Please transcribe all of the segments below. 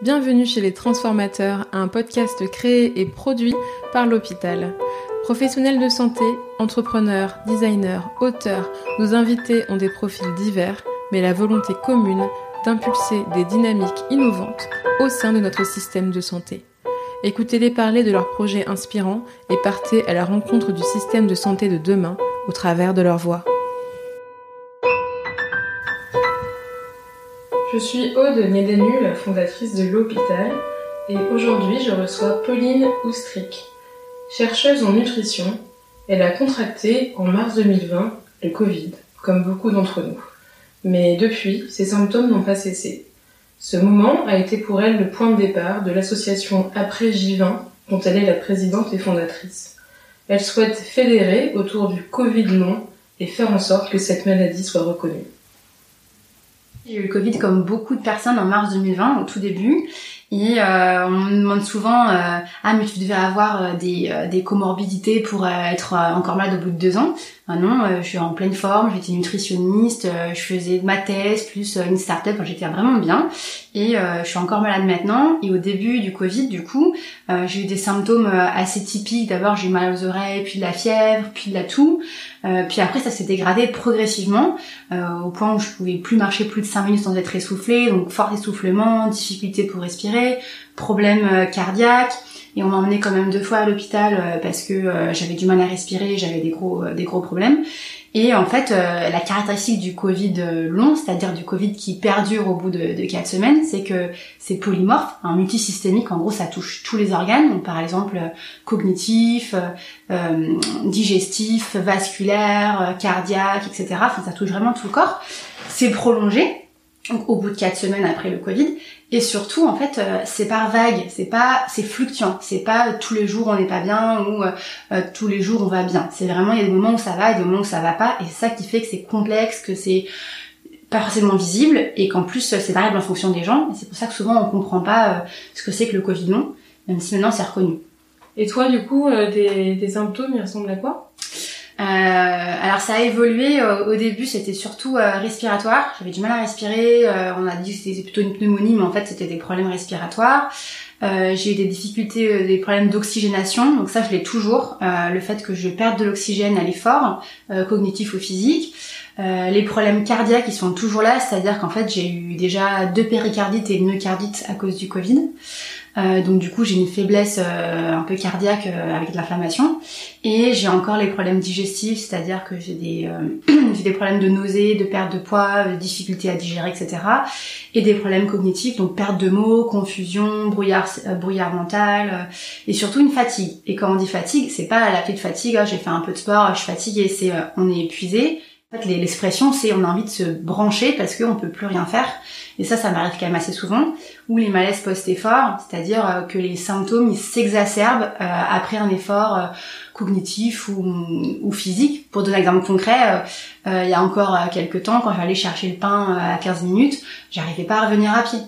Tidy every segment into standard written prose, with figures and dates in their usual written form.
Bienvenue chez Les Transformateurs, un podcast créé et produit par l'hôpital. Professionnels de santé, entrepreneurs, designers, auteurs, nos invités ont des profils divers, mais la volonté commune d'impulser des dynamiques innovantes au sein de notre système de santé. Écoutez-les parler de leurs projets inspirants et partez à la rencontre du système de santé de demain au travers de leur voix. Je suis Aude Niedenu, la fondatrice de l'hôpital, et aujourd'hui je reçois Pauline Oustric. Chercheuse en nutrition, elle a contracté en mars 2020 le Covid, comme beaucoup d'entre nous. Mais depuis, ses symptômes n'ont pas cessé. Ce moment a été pour elle le point de départ de l'association Après J20, dont elle est la présidente et fondatrice. Elle souhaite fédérer autour du Covid long et faire en sorte que cette maladie soit reconnue. J'ai eu le Covid comme beaucoup de personnes en mars 2020, au tout début. Et on me demande souvent mais tu devais avoir des comorbidités pour être encore malade au bout de 2 ans. Non, je suis en pleine forme, j'étais nutritionniste, je faisais ma thèse plus une start-up quand j'étais vraiment bien. Et je suis encore malade maintenant. Et au début du Covid, du coup, j'ai eu des symptômes assez typiques. D'abord, j'ai eu mal aux oreilles, puis de la fièvre, puis de la toux. Puis après, ça s'est dégradé progressivement au point où je pouvais plus marcher plus de 5 minutes sans être essoufflée. Donc fort essoufflement, difficulté pour respirer, problème cardiaque. Et on m'a emmenée quand même 2 fois à l'hôpital parce que j'avais du mal à respirer, j'avais des gros problèmes. Et en fait, la caractéristique du Covid long, c'est-à-dire du Covid qui perdure au bout de 4 semaines, c'est que c'est polymorphe, multisystémique. En gros, ça touche tous les organes. Donc, par exemple, cognitif, digestif, vasculaire, cardiaque, etc. Enfin, ça touche vraiment tout le corps. C'est prolongé. Donc, au bout de 4 semaines après le Covid. Et surtout, en fait, c'est par vague, c'est fluctuant. C'est pas tous les jours on n'est pas bien ou tous les jours on va bien. C'est vraiment, il y a des moments où ça va et des moments où ça va pas. Et c'est ça qui fait que c'est complexe, que c'est pas forcément visible et qu'en plus c'est variable en fonction des gens. Et c'est pour ça que souvent on comprend pas ce que c'est que le Covid long, même si maintenant c'est reconnu. Et toi, du coup, tes symptômes, ils ressemblent à quoi ? Alors ça a évolué, au début c'était surtout respiratoire, j'avais du mal à respirer, on a dit que c'était plutôt une pneumonie mais en fait c'était des problèmes respiratoires. J'ai eu des difficultés, des problèmes d'oxygénation, donc ça je l'ai toujours, le fait que je perde de l'oxygène à l'effort, cognitif ou physique. Les problèmes cardiaques ils sont toujours là, c'est-à-dire qu'en fait j'ai eu déjà 2 péricardites et une myocardite à cause du Covid. Donc du coup j'ai une faiblesse un peu cardiaque avec de l'inflammation et j'ai encore les problèmes digestifs, c'est-à-dire que j'ai des problèmes de nausées, de perte de poids, de difficulté à digérer, etc. Et des problèmes cognitifs, donc perte de mots, confusion, brouillard mental et surtout une fatigue. Et quand on dit fatigue, c'est pas la petite fatigue, j'ai fait un peu de sport, je suis fatiguée, c'est on est épuisé. En fait, l'expression, c'est on a envie de se brancher parce qu'on peut plus rien faire. Et ça m'arrive quand même assez souvent. Ou les malaises post-effort, c'est-à-dire que les symptômes, ils s'exacerbent après un effort cognitif ou physique. Pour donner un exemple concret, il y a encore quelques temps, quand j'allais chercher le pain à 15 minutes, j'arrivais pas à revenir à pied.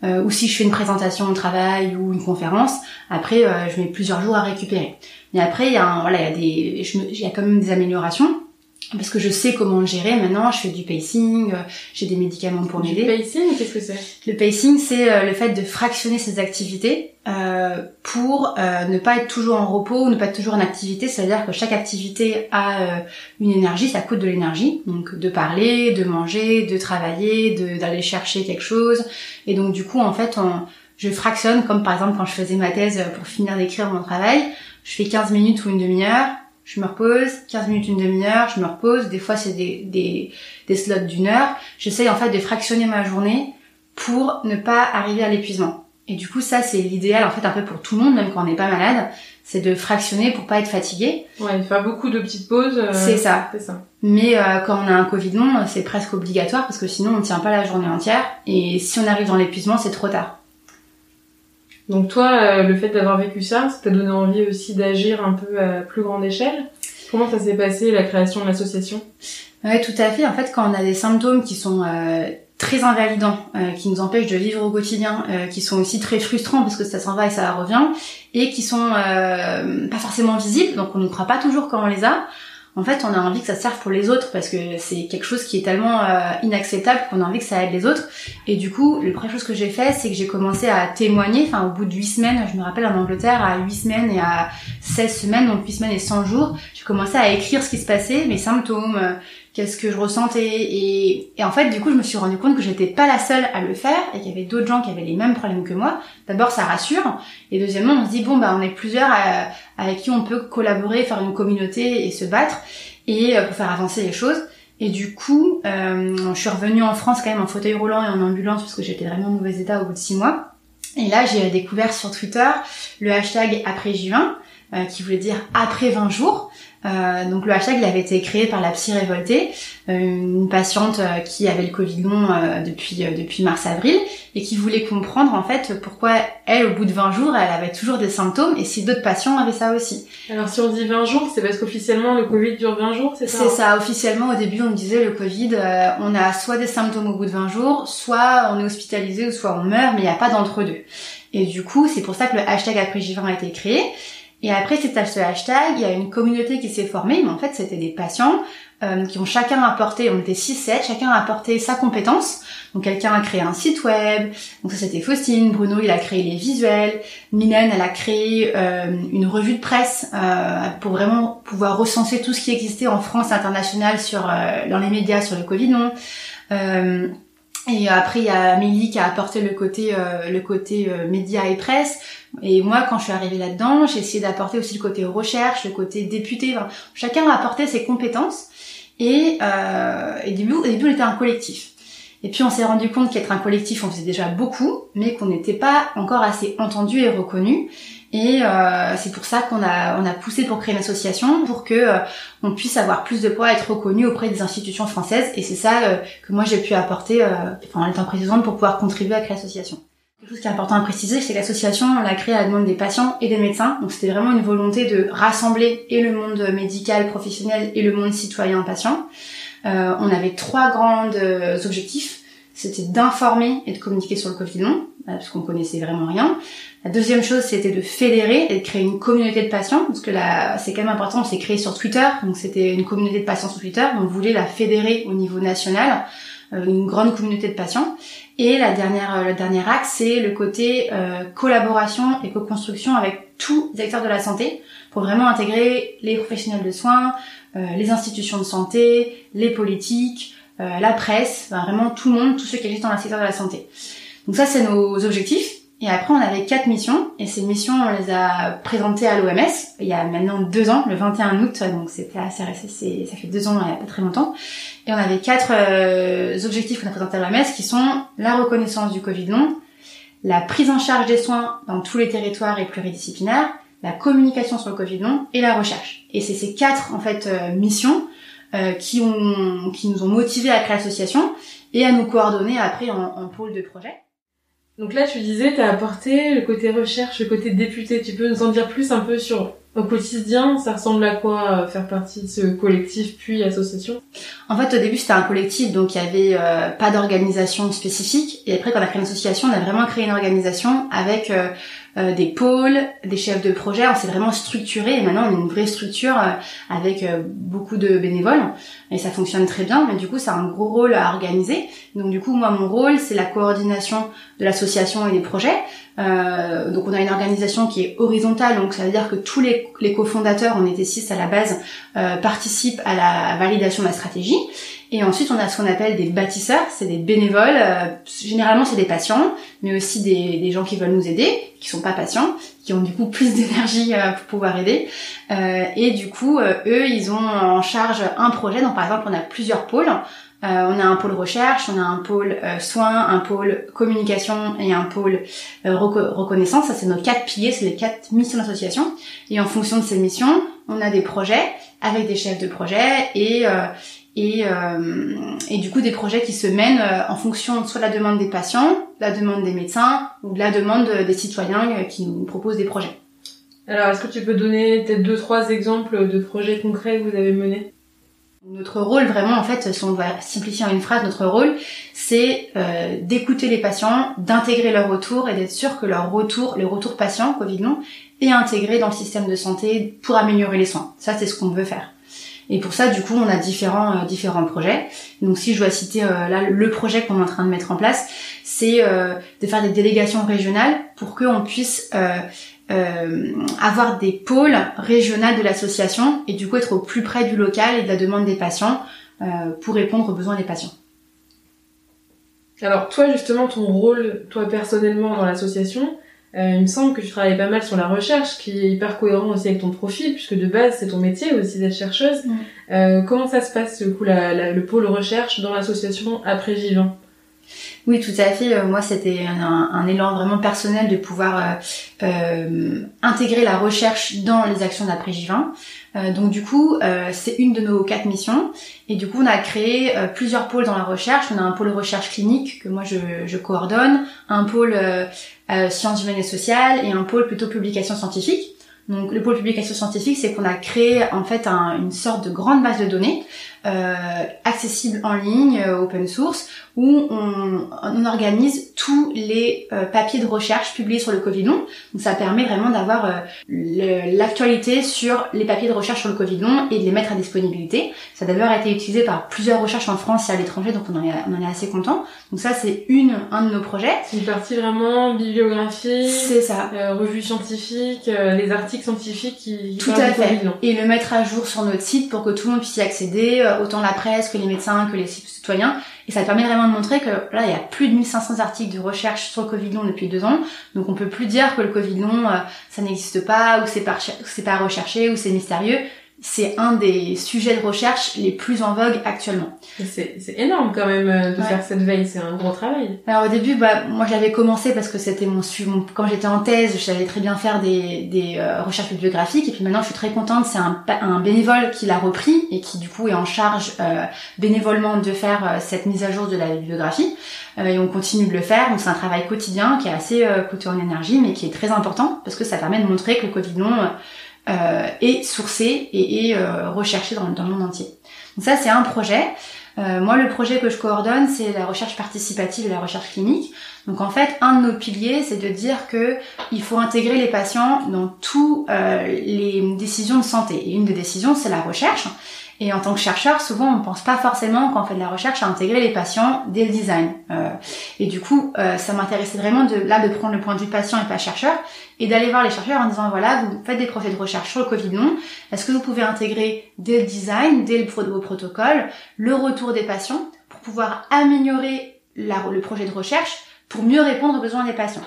Ou si je fais une présentation au travail ou une conférence, après, je mets plusieurs jours à récupérer. Mais après, il y a quand même des améliorations. Parce que je sais comment le gérer maintenant, je fais du pacing, j'ai des médicaments pour m'aider. Du pacing, qu'est-ce que c'est ? Le pacing, c'est le fait de fractionner ses activités pour ne pas être toujours en repos ou ne pas être toujours en activité. C'est-à-dire que chaque activité a une énergie, ça coûte de l'énergie. Donc de parler, de manger, de travailler, d'aller chercher quelque chose. Et donc du coup, en fait, je fractionne, comme par exemple quand je faisais ma thèse pour finir d'écrire mon travail, je fais 15 minutes ou une demi-heure. Je me repose, 15 minutes, une demi-heure, je me repose. Des fois, c'est des slots d'1 heure. J'essaye, en fait, de fractionner ma journée pour ne pas arriver à l'épuisement. Et du coup, ça, c'est l'idéal, en fait, un peu pour tout le monde, même quand on n'est pas malade. C'est de fractionner pour pas être fatigué. Ouais, de faire beaucoup de petites pauses. C'est ça. Mais quand on a un Covid long, c'est presque obligatoire parce que sinon, on tient pas la journée entière. Et si on arrive dans l'épuisement, c'est trop tard. Donc toi, le fait d'avoir vécu ça t'a donné envie aussi d'agir un peu à plus grande échelle ? Comment ça s'est passé, la création de l'association ? Ouais, tout à fait. En fait, quand on a des symptômes qui sont très invalidants, qui nous empêchent de vivre au quotidien, qui sont aussi très frustrants parce que ça s'en va et ça revient, et qui sont pas forcément visibles, donc on ne croit pas toujours quand on les a, en fait, on a envie que ça serve pour les autres parce que c'est quelque chose qui est tellement inacceptable qu'on a envie que ça aide les autres. Et du coup, la première chose que j'ai fait, c'est que j'ai commencé à témoigner. Enfin, au bout de 8 semaines, je me rappelle en Angleterre, à 8 semaines et à 16 semaines, donc 8 semaines et 100 jours, j'ai commencé à écrire ce qui se passait, mes symptômes, qu'est-ce que je ressentais. Et en fait, du coup, je me suis rendu compte que j'étais pas la seule à le faire et qu'il y avait d'autres gens qui avaient les mêmes problèmes que moi. D'abord, ça rassure. Et deuxièmement, on se dit, bon, on est plusieurs avec qui on peut collaborer, faire une communauté et se battre et pour faire avancer les choses. Et du coup, je suis revenue en France quand même en fauteuil roulant et en ambulance parce que j'étais vraiment en mauvais état au bout de 6 mois. Et là, j'ai découvert sur Twitter le hashtag après J20, qui voulait dire après 20 jours. Donc le hashtag, il avait été créé par la psy révoltée, une patiente qui avait le Covid long depuis mars-avril et qui voulait comprendre en fait pourquoi elle, au bout de 20 jours, elle avait toujours des symptômes et si d'autres patients avaient ça aussi. Alors si on dit 20 jours, c'est parce qu'officiellement le Covid dure 20 jours, c'est ça? C'est ça, officiellement au début on disait le Covid, on a soit des symptômes au bout de 20 jours, soit on est hospitalisé ou soit on meurt, mais il n'y a pas d'entre-deux. Et du coup, c'est pour ça que le hashtag après J20 a été créé. Et après ce hashtag, il y a une communauté qui s'est formée, mais en fait c'était des patients qui ont chacun apporté, on était 6-7, chacun a apporté sa compétence. Donc quelqu'un a créé un site web, donc ça c'était Faustine, Bruno il a créé les visuels, Mylène elle a créé une revue de presse pour vraiment pouvoir recenser tout ce qui existait en France et international dans les médias sur le Covid long. Et après il y a Amélie qui a apporté le côté médias et presse. Et moi, quand je suis arrivée là-dedans, j'ai essayé d'apporter aussi le côté recherche, le côté député. Enfin, chacun a apporté ses compétences. Et au début, on était un collectif. Et puis, on s'est rendu compte qu'être un collectif, on faisait déjà beaucoup, mais qu'on n'était pas encore assez entendu et reconnu. Et c'est pour ça qu'on a poussé pour créer une association, pour que on puisse avoir plus de poids, être reconnu auprès des institutions françaises. Et c'est ça que moi j'ai pu apporter en étant présidente pour pouvoir contribuer à créer l'association. Quelque chose qui est important à préciser, c'est que l'association, on l'a créée à la demande des patients et des médecins. Donc c'était vraiment une volonté de rassembler et le monde médical, professionnel et le monde citoyen patient. On avait 3 grands objectifs. C'était d'informer et de communiquer sur le Covid long, parce qu'on connaissait vraiment rien. La deuxième chose, c'était de fédérer et de créer une communauté de patients, parce que là, c'est quand même important, on s'est créé sur Twitter, donc c'était une communauté de patients sur Twitter, on voulait la fédérer au niveau national, une grande communauté de patients. Et le dernier axe, c'est le côté collaboration et co-construction avec tous les acteurs de la santé pour vraiment intégrer les professionnels de soins, les institutions de santé, les politiques, la presse, vraiment tout le monde, tous ceux qui agissent dans le secteur de la santé. Donc ça, c'est nos objectifs. Et après, on avait 4 missions. Et ces missions, on les a présentées à l'OMS il y a maintenant 2 ans, le 21 août. Donc c'était assez récent, ça fait 2 ans, il n'y a pas très longtemps. Et on avait 4 objectifs qu'on a présentés à l'OMS qui sont la reconnaissance du Covid long, la prise en charge des soins dans tous les territoires et pluridisciplinaires, la communication sur le Covid long et la recherche. Et c'est ces 4 missions qui nous ont motivés à créer l'association et à nous coordonner après en pôle de projet. Donc là, tu disais, t'as apporté le côté recherche, le côté député. Tu peux nous en dire plus un peu sur au quotidien, ça ressemble à quoi faire partie de ce collectif puis association? En fait, au début, c'était un collectif, donc il y avait pas d'organisation spécifique. Et après, quand on a créé une association, on a vraiment créé une organisation avec des pôles, des chefs de projet. On s'est vraiment structuré et maintenant on est une vraie structure avec beaucoup de bénévoles et ça fonctionne très bien. Mais du coup, c'est un gros rôle à organiser. Donc du coup, moi, mon rôle, c'est la coordination de l'association et des projets. Donc on a une organisation qui est horizontale, donc ça veut dire que tous les cofondateurs, on était 6 à la base, participent à la validation de la stratégie. Et ensuite, on a ce qu'on appelle des bâtisseurs, c'est des bénévoles. Généralement, c'est des patients, mais aussi des gens qui veulent nous aider, qui sont pas patients, qui ont du coup plus d'énergie pour pouvoir aider. Et du coup, eux, ils ont en charge un projet. Donc, par exemple, on a plusieurs pôles. On a un pôle recherche, on a un pôle soins, un pôle communication et un pôle reconnaissance. Ça, c'est nos 4 piliers, c'est les 4 missions d'association. Et en fonction de ces missions, on a des projets avec des chefs de projet et du coup des projets qui se mènent en fonction soit de la demande des patients, de la demande des médecins ou de la demande des citoyens qui nous proposent des projets. Alors, est-ce que tu peux donner peut-être 2-3 exemples de projets concrets que vous avez menés? Notre rôle, vraiment, en fait, si on doit simplifier en une phrase, notre rôle, c'est d'écouter les patients, d'intégrer leur retour et d'être sûr que leur retour, le retour patient, Covid long, est intégré dans le système de santé pour améliorer les soins. Ça, c'est ce qu'on veut faire. Et pour ça, du coup, on a différents projets. Donc, si je dois citer là le projet qu'on est en train de mettre en place, c'est de faire des délégations régionales pour qu'on puisse avoir des pôles régionaux de l'association et du coup être au plus près du local et de la demande des patients pour répondre aux besoins des patients. Alors toi justement, ton rôle, toi personnellement dans l'association, il me semble que tu travailles pas mal sur la recherche, qui est hyper cohérent aussi avec ton profil, puisque de base c'est ton métier aussi d'être chercheuse. Comment ça se passe du coup le pôle recherche dans l'association Après J20 ? Oui, tout à fait. Moi, c'était un élan vraiment personnel de pouvoir intégrer la recherche dans les actions d'après J20. Donc du coup, c'est une de nos 4 missions. Et du coup, on a créé plusieurs pôles dans la recherche. On a un pôle recherche clinique que moi je coordonne, un pôle sciences humaines et sociales et un pôle plutôt publication scientifique. Donc le pôle publication scientifique, c'est qu'on a créé en fait une sorte de grande base de données accessible en ligne, open source, où on organise tous les papiers de recherche publiés sur le Covid long. Donc ça permet vraiment d'avoir l'actualité sur les papiers de recherche sur le Covid long et de les mettre à disponibilité. Ça a d'ailleurs été utilisé par plusieurs recherches en France et à l'étranger, donc on en est assez content. Donc ça c'est un de nos projets. C'est une partie vraiment bibliographie. C'est ça. Revue scientifique, les articles scientifiques qui tout à fait. Et le mettre à jour sur notre site pour que tout le monde puisse y accéder, autant la presse que les médecins que les citoyens. Et ça permet vraiment de montrer que là, il y a plus de 1500 articles de recherche sur le Covid long depuis 2 ans. Donc on peut plus dire que le Covid long, ça n'existe pas, ou c'est pas recherché, ou c'est mystérieux. C'est un des sujets de recherche les plus en vogue actuellement. C'est énorme quand même de faire cette veille, c'est un gros travail. Alors au début, moi j'avais commencé parce que c'était quand j'étais en thèse, je savais très bien faire des recherches bibliographiques, et puis maintenant je suis très contente, c'est un bénévole qui l'a repris et qui du coup est en charge bénévolement de faire cette mise à jour de la bibliographie. Et on continue de le faire, donc c'est un travail quotidien qui est assez coûteux en énergie, mais qui est très important parce que ça permet de montrer que le Covid long est sourcé et est recherché dans le monde entier. Donc ça c'est un projet. Moi le projet que je coordonne c'est la recherche participative et la recherche clinique. Donc en fait un de nos piliers c'est de dire que il faut intégrer les patients dans tous les décisions de santé. Et une des décisions c'est la recherche. Et en tant que chercheur, souvent on pense pas forcément quand on fait de la recherche à intégrer les patients dès le design. Et du coup, ça m'intéressait vraiment de prendre le point de vue patient et pas chercheur, et d'aller voir les chercheurs en disant voilà, vous faites des projets de recherche sur le Covid long, est-ce que vous pouvez intégrer dès le design, dès vos protocoles, le retour des patients pour pouvoir améliorer le projet de recherche pour mieux répondre aux besoins des patients.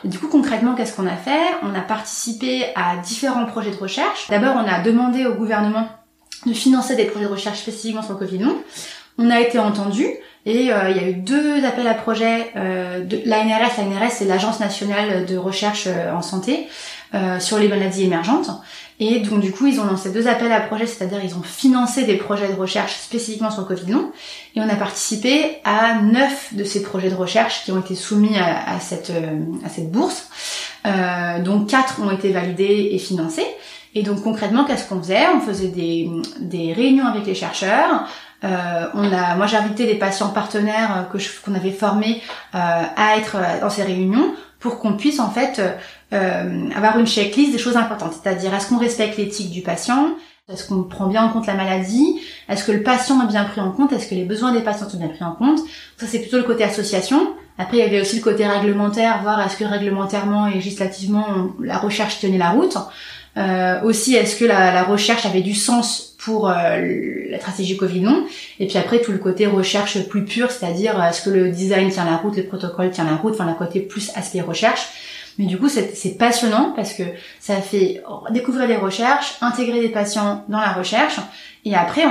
Et du coup, concrètement, qu'est-ce qu'on a fait ? On a participé à différents projets de recherche. D'abord, on a demandé au gouvernement de financer des projets de recherche spécifiquement sur le Covid long. On a été entendu et il y a eu 2 appels à projets de l'ANRS. L'ANRS, c'est l'Agence nationale de recherche en santé sur les maladies émergentes. Et donc du coup, ils ont lancé 2 appels à projets, c'est-à-dire ils ont financé des projets de recherche spécifiquement sur le Covid long. Et on a participé à 9 de ces projets de recherche qui ont été soumis à cette bourse. Donc 4 ont été validés et financés. Et donc concrètement, qu'est-ce qu'on faisait ? On faisait des réunions avec les chercheurs. Moi j'ai invité des patients partenaires qu'on avait formés à être dans ces réunions pour qu'on puisse en fait avoir une checklist des choses importantes. C'est-à-dire, est-ce qu'on respecte l'éthique du patient ? Est-ce qu'on prend bien en compte la maladie ? Est-ce que le patient est bien pris en compte ? Est-ce que les besoins des patients sont bien pris en compte ? Ça c'est plutôt le côté association. Après il y avait aussi le côté réglementaire, voir est-ce que réglementairement et législativement la recherche tenait la route. Aussi, est-ce que la recherche avait du sens pour la stratégie Covid long, et puis après tout le côté recherche plus pure, c'est-à-dire est-ce que le design tient la route, le protocole tient la route, enfin la côté plus aspect recherche. Mais du coup c'est passionnant parce que ça fait découvrir des recherches, intégrer des patients dans la recherche, et après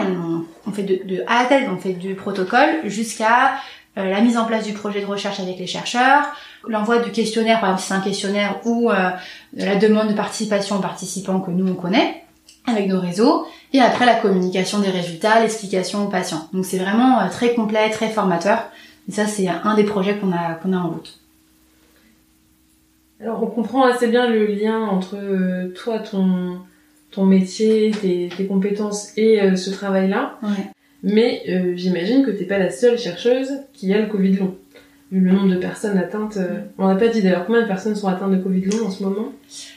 on fait de A à Z, on fait du protocole jusqu'à la mise en place du projet de recherche avec les chercheurs, l'envoi du questionnaire, par exemple si c'est un questionnaire, ou la demande de participation aux participants que nous on connaît avec nos réseaux, et après la communication des résultats, l'explication aux patients. Donc c'est vraiment très complet, très formateur, et ça c'est un des projets qu'on a en route. Alors on comprend assez bien le lien entre toi, ton métier, tes compétences et ce travail-là. Ouais. Mais j'imagine que t'es pas la seule chercheuse qui a le Covid long. vu le nombre de personnes atteintes. On n'a pas dit d'ailleurs combien de personnes sont atteintes de Covid long en ce moment.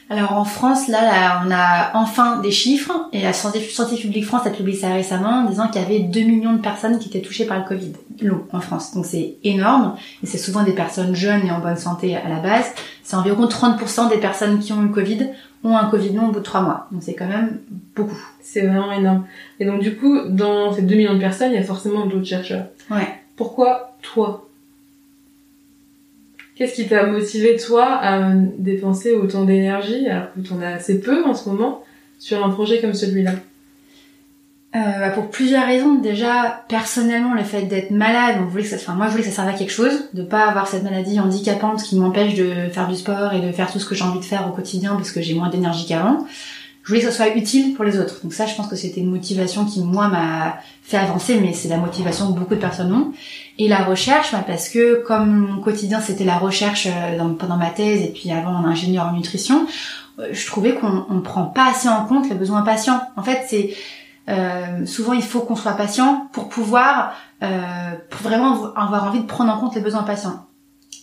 Alors en France, là, on a enfin des chiffres, et la Santé publique France a publié ça récemment, en disant qu'il y avait 2 millions de personnes qui étaient touchées par le Covid long en France. Donc c'est énorme, et c'est souvent des personnes jeunes et en bonne santé à la base. C'est environ 30% des personnes qui ont eu le Covid ont un Covid long au bout de 3 mois. Donc c'est quand même beaucoup. C'est vraiment énorme. Et donc du coup, dans ces 2 millions de personnes, il y a forcément d'autres chercheurs. Ouais. Pourquoi toi ? Qu'est-ce qui t'a motivé, toi, à dépenser autant d'énergie, alors que t'en as assez peu en ce moment, sur un projet comme celui-là ? Pour plusieurs raisons. Déjà, personnellement, le fait d'être malade, moi, je voulais que ça serve à quelque chose, de pas avoir cette maladie handicapante qui m'empêche de faire du sport et de faire tout ce que j'ai envie de faire au quotidien parce que j'ai moins d'énergie qu'avant. Je voulais que ça soit utile pour les autres. Donc ça, je pense que c'était une motivation qui, moi, m'a fait avancer, mais c'est la motivation que beaucoup de personnes ont. Et la recherche, parce que comme mon quotidien, c'était la recherche pendant ma thèse et puis avant en ingénieur en nutrition, je trouvais qu'on ne prend pas assez en compte les besoins patients. En fait, c'est souvent, il faut qu'on soit patient pour pouvoir pour vraiment avoir envie de prendre en compte les besoins patients.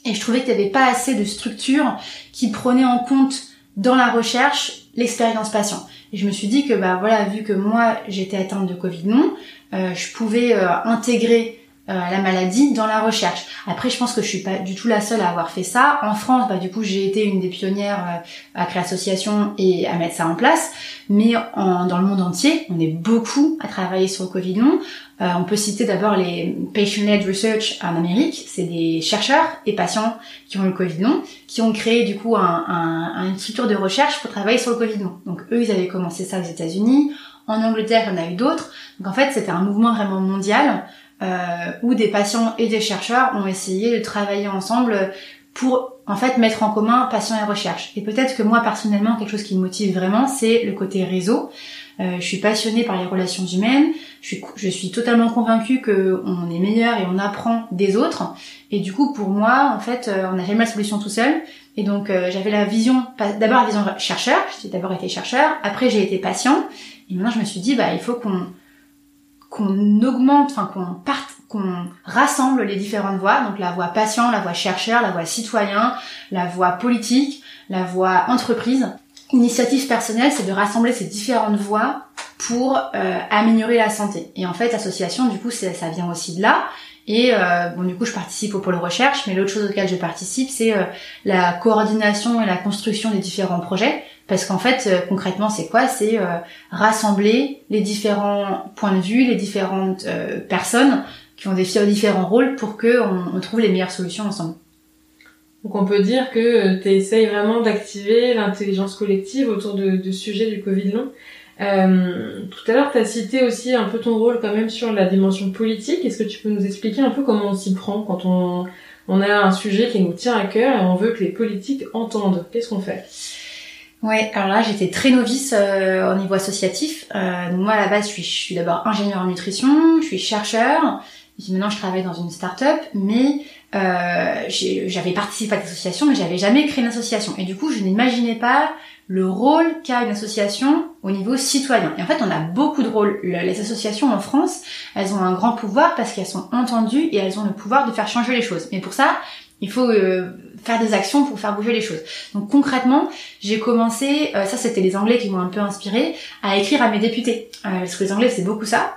Et je trouvais qu'il n'y avait pas assez de structures qui prenaient en compte dans la recherche l'expérience patient. Et je me suis dit que vu que moi j'étais atteinte de Covid long, je pouvais intégrer la maladie dans la recherche. Après, je pense que je suis pas du tout la seule à avoir fait ça. En France, du coup, j'ai été une des pionnières à créer l'association et à mettre ça en place. Mais dans le monde entier, on est beaucoup à travailler sur le Covid long. On peut citer d'abord les Patient-Led Research en Amérique. C'est des chercheurs et patients qui ont le Covid long, qui ont créé du coup une structure de recherche pour travailler sur le Covid long. Donc eux, ils avaient commencé ça aux États-Unis. En Angleterre, il y en a eu d'autres. Donc en fait, c'était un mouvement vraiment mondial où des patients et des chercheurs ont essayé de travailler ensemble pour en fait mettre en commun patients et recherche. Et peut-être que moi personnellement, quelque chose qui me motive vraiment, c'est le côté réseau. Je suis passionnée par les relations humaines. Je suis totalement convaincue que on est meilleur et on apprend des autres. Et du coup, pour moi, en fait, on n'a jamais la solution tout seul. Et donc, j'avais la vision, d'abord la vision chercheur. J'ai d'abord été chercheur. Après, j'ai été patient. Et maintenant, je me suis dit, il faut qu'on augmente, qu'on rassemble les différentes voix. Donc, la voix patient, la voix chercheur, la voix citoyen, la voix politique, la voix entreprise. L'initiative personnelle, c'est de rassembler ces différentes voix pour améliorer la santé. Et en fait, l'association, du coup, ça vient aussi de là. Et du coup, je participe au pôle recherche, mais l'autre chose auquel je participe, c'est la coordination et la construction des différents projets. Parce qu'en fait, concrètement, c'est quoi ? C'est rassembler les différents points de vue, les différentes personnes qui ont des différents rôles pour qu'on trouve les meilleures solutions ensemble. Donc on peut dire que tu essayes vraiment d'activer l'intelligence collective autour de sujets du Covid long. Tout à l'heure, tu as cité aussi un peu ton rôle quand même sur la dimension politique. Est-ce que tu peux nous expliquer un peu comment on s'y prend quand on a un sujet qui nous tient à cœur et on veut que les politiques entendent ? Qu'est-ce qu'on fait ? Ouais, alors là, j'étais très novice au niveau associatif. Moi, à la base, je suis d'abord ingénieur en nutrition, je suis chercheur. Et puis maintenant, je travaille dans une start-up, mais j'avais participé à l'association, mais j'avais jamais créé une association. Et du coup, je n'imaginais pas le rôle qu'a une association au niveau citoyen. Et en fait, on a beaucoup de rôles. Les associations en France, elles ont un grand pouvoir parce qu'elles sont entendues et elles ont le pouvoir de faire changer les choses. Mais pour ça, il faut faire des actions pour faire bouger les choses. Donc concrètement, j'ai commencé, ça c'était les Anglais qui m'ont un peu inspirée, à écrire à mes députés. Parce que les Anglais, c'est beaucoup ça.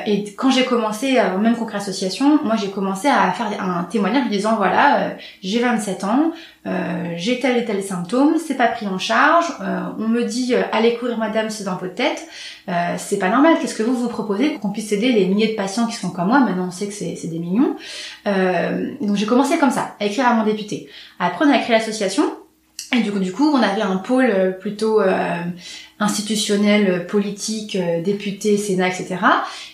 Et quand j'ai commencé, même Concret Association, moi j'ai commencé à faire un témoignage en disant voilà, j'ai 27 ans, j'ai tel et tel symptôme, c'est pas pris en charge, on me dit allez courir madame, c'est dans votre tête, c'est pas normal, qu'est-ce que vous proposez pour qu'on puisse aider les milliers de patients qui sont comme moi, maintenant on sait que c'est des millions. Donc j'ai commencé comme ça, à écrire à mon député. Après on a créé l'association. Et du coup, on avait un pôle plutôt institutionnel, politique, député, Sénat, etc.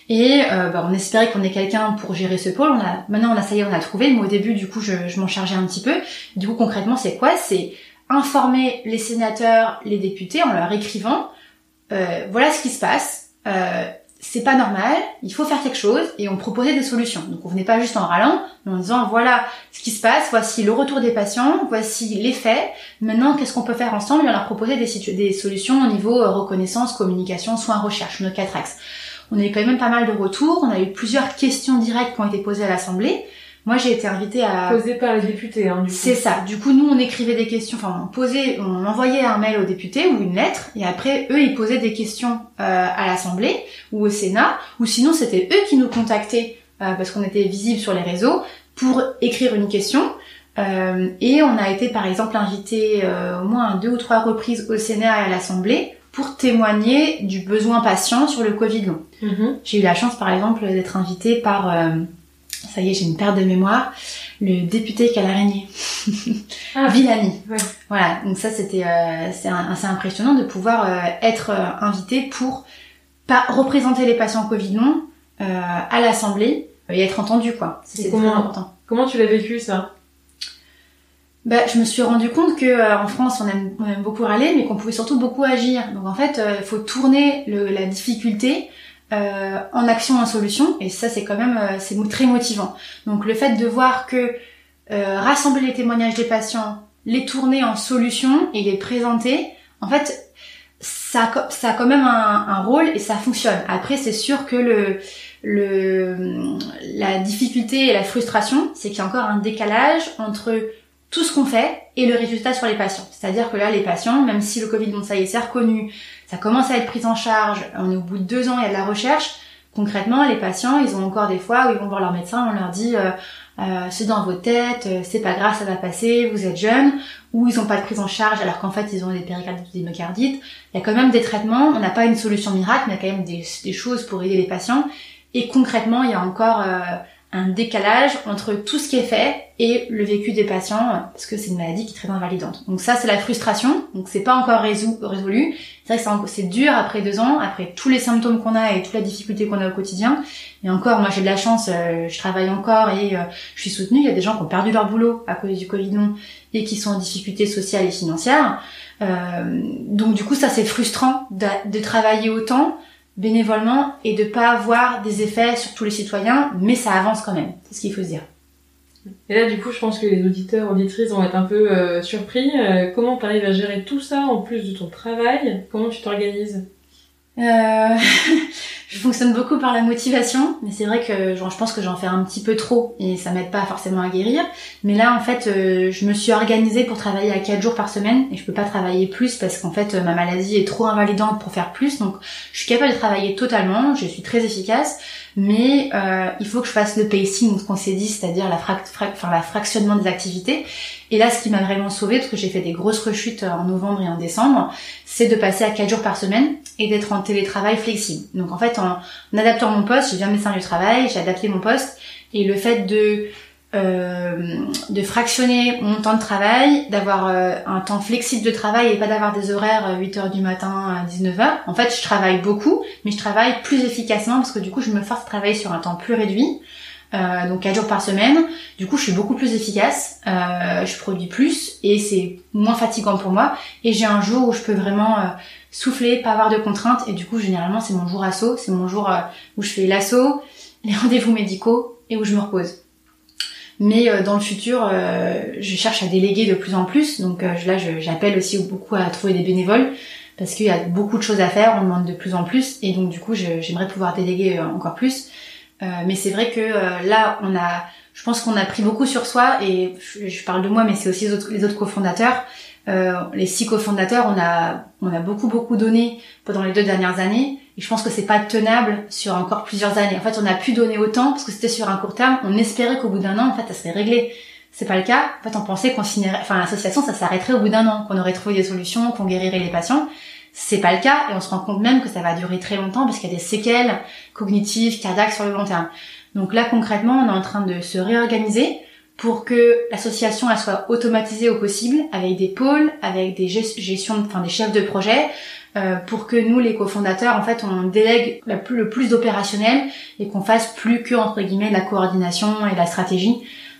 Et on espérait qu'on ait quelqu'un pour gérer ce pôle. Maintenant, ça y est, on a trouvé. Mais au début, du coup, je m'en chargeais un petit peu. Du coup, concrètement, c'est quoi ? C'est informer les sénateurs, les députés en leur écrivant voilà ce qui se passe. C'est pas normal, il faut faire quelque chose, et on proposait des solutions. Donc on venait pas juste en râlant, mais en disant voilà ce qui se passe, voici le retour des patients, voici les faits, maintenant qu'est-ce qu'on peut faire ensemble, et on leur proposait des solutions au niveau reconnaissance, communication, soins, recherche, nos 4 axes. On a eu quand même pas mal de retours, on a eu plusieurs questions directes qui ont été posées à l'Assemblée, Moi, j'ai été invitée à... Posé par les députés, hein, du coup. C'est ça. Du coup, nous, on écrivait des questions, enfin, on envoyait un mail aux députés ou une lettre, et après, eux, ils posaient des questions à l'Assemblée ou au Sénat, ou sinon, c'était eux qui nous contactaient, parce qu'on était visibles sur les réseaux, pour écrire une question. Et on a été, par exemple, invités au moins 2 ou 3 reprises au Sénat et à l'Assemblée pour témoigner du besoin patient sur le Covid long. J'ai eu la chance, par exemple, d'être invitée par... ça y est, j'ai une perte de mémoire. Le député Calarigné. Villani. Ouais. Voilà. Donc ça, c'est assez impressionnant de pouvoir être invité pour pas représenter les patients Covid long à l'Assemblée et être entendu, quoi. C'est très important. Comment tu l'as vécu, ça? Je me suis rendu compte que en France, on aime beaucoup râler, mais qu'on pouvait surtout beaucoup agir. Donc en fait, il faut tourner la difficulté en action, en solution, et ça c'est quand même c'est très motivant. Donc le fait de voir que rassembler les témoignages des patients, les tourner en solution et les présenter, en fait ça a quand même un rôle et ça fonctionne. Après c'est sûr que la difficulté et la frustration, c'est qu'il y a encore un décalage entre tout ce qu'on fait et le résultat sur les patients. C'est-à-dire que là, les patients, même si le Covid, bon, ça y est, c'est reconnu, ça commence à être pris en charge, on est au bout de 2 ans, il y a de la recherche, concrètement, les patients, ils ont encore des fois où ils vont voir leur médecin, on leur dit c'est dans vos têtes, c'est pas grave, ça va passer, vous êtes jeunes, ou ils ont pas de prise en charge alors qu'en fait, ils ont des péricardites ou des myocardites. Il y a quand même des traitements, on n'a pas une solution miracle, mais il y a quand même des choses pour aider les patients. Et concrètement, il y a encore un décalage entre tout ce qui est fait et le vécu des patients, parce que c'est une maladie qui est très invalidante. Donc ça, c'est la frustration. Donc c'est pas encore résolu. C'est vrai que c'est dur après 2 ans, après tous les symptômes qu'on a et toute la difficulté qu'on a au quotidien. Et encore, moi j'ai de la chance, je travaille encore et je suis soutenue. Il y a des gens qui ont perdu leur boulot à cause du Covid long et qui sont en difficulté sociale et financière. Donc du coup, ça c'est frustrant de travailler autant bénévolement et de pas avoir des effets sur tous les citoyens, mais ça avance quand même, c'est ce qu'il faut se dire. Et là, du coup, je pense que les auditeurs, auditrices vont être un peu surpris. Comment tu arrives à gérer tout ça en plus de ton travail? Comment tu t'organises? Je fonctionne beaucoup par la motivation, mais c'est vrai que je pense que j'en fais un petit peu trop et ça m'aide pas forcément à guérir. Mais là, en fait, je me suis organisée pour travailler à 4 jours par semaine et je peux pas travailler plus parce qu'en fait, ma maladie est trop invalidante pour faire plus. Donc, je suis capable de travailler totalement, je suis très efficace, mais il faut que je fasse le pacing, ce qu'on s'est dit, c'est-à-dire la fractionnement des activités. Et là, ce qui m'a vraiment sauvée, parce que j'ai fait des grosses rechutes en novembre et en décembre, c'est de passer à 4 jours par semaine et d'être en télétravail flexible. Donc en fait, en adaptant mon poste, j'ai bien médecin du travail, j'ai adapté mon poste, et le fait de fractionner mon temps de travail, d'avoir un temps flexible de travail et pas d'avoir des horaires 8h du matin à 19h. En fait, je travaille beaucoup, mais je travaille plus efficacement parce que du coup, je me force à travailler sur un temps plus réduit. Donc 4 jours par semaine. Du coup, je suis beaucoup plus efficace, je produis plus et c'est moins fatigant pour moi. Et j'ai un jour où je peux vraiment souffler, pas avoir de contraintes. Et du coup, généralement, c'est mon jour asso, c'est mon jour où je fais l'asso, les rendez-vous médicaux et où je me repose. Mais dans le futur, je cherche à déléguer de plus en plus. Donc là, j'appelle aussi beaucoup à trouver des bénévoles parce qu'il y a beaucoup de choses à faire, on demande de plus en plus. Et donc du coup, j'aimerais pouvoir déléguer encore plus. Mais c'est vrai que là, je pense qu'on a pris beaucoup sur soi, et je parle de moi, mais c'est aussi les autres cofondateurs. Les 6 cofondateurs, on a beaucoup donné pendant les 2 dernières années, et je pense que c'est pas tenable sur encore plusieurs années. En fait, on a pu donner autant parce que c'était sur un court terme. On espérait qu'au bout d'1 an, en fait, ça serait réglé. C'est pas le cas. En fait, on pensait qu'on signerait, l'association, ça s'arrêterait au bout d'1 an, qu'on aurait trouvé des solutions, qu'on guérirait les patients. C'est pas le cas, et on se rend compte même que ça va durer très longtemps parce qu'il y a des séquelles cognitives, cardiaques sur le long terme. Donc là, concrètement, on est en train de se réorganiser pour que l'association elle soit automatisée au possible, avec des pôles, avec des des chefs de projet, pour que nous, les cofondateurs, en fait, on délègue le plus d'opérationnel et qu'on fasse plus que, entre guillemets, la coordination et la stratégie,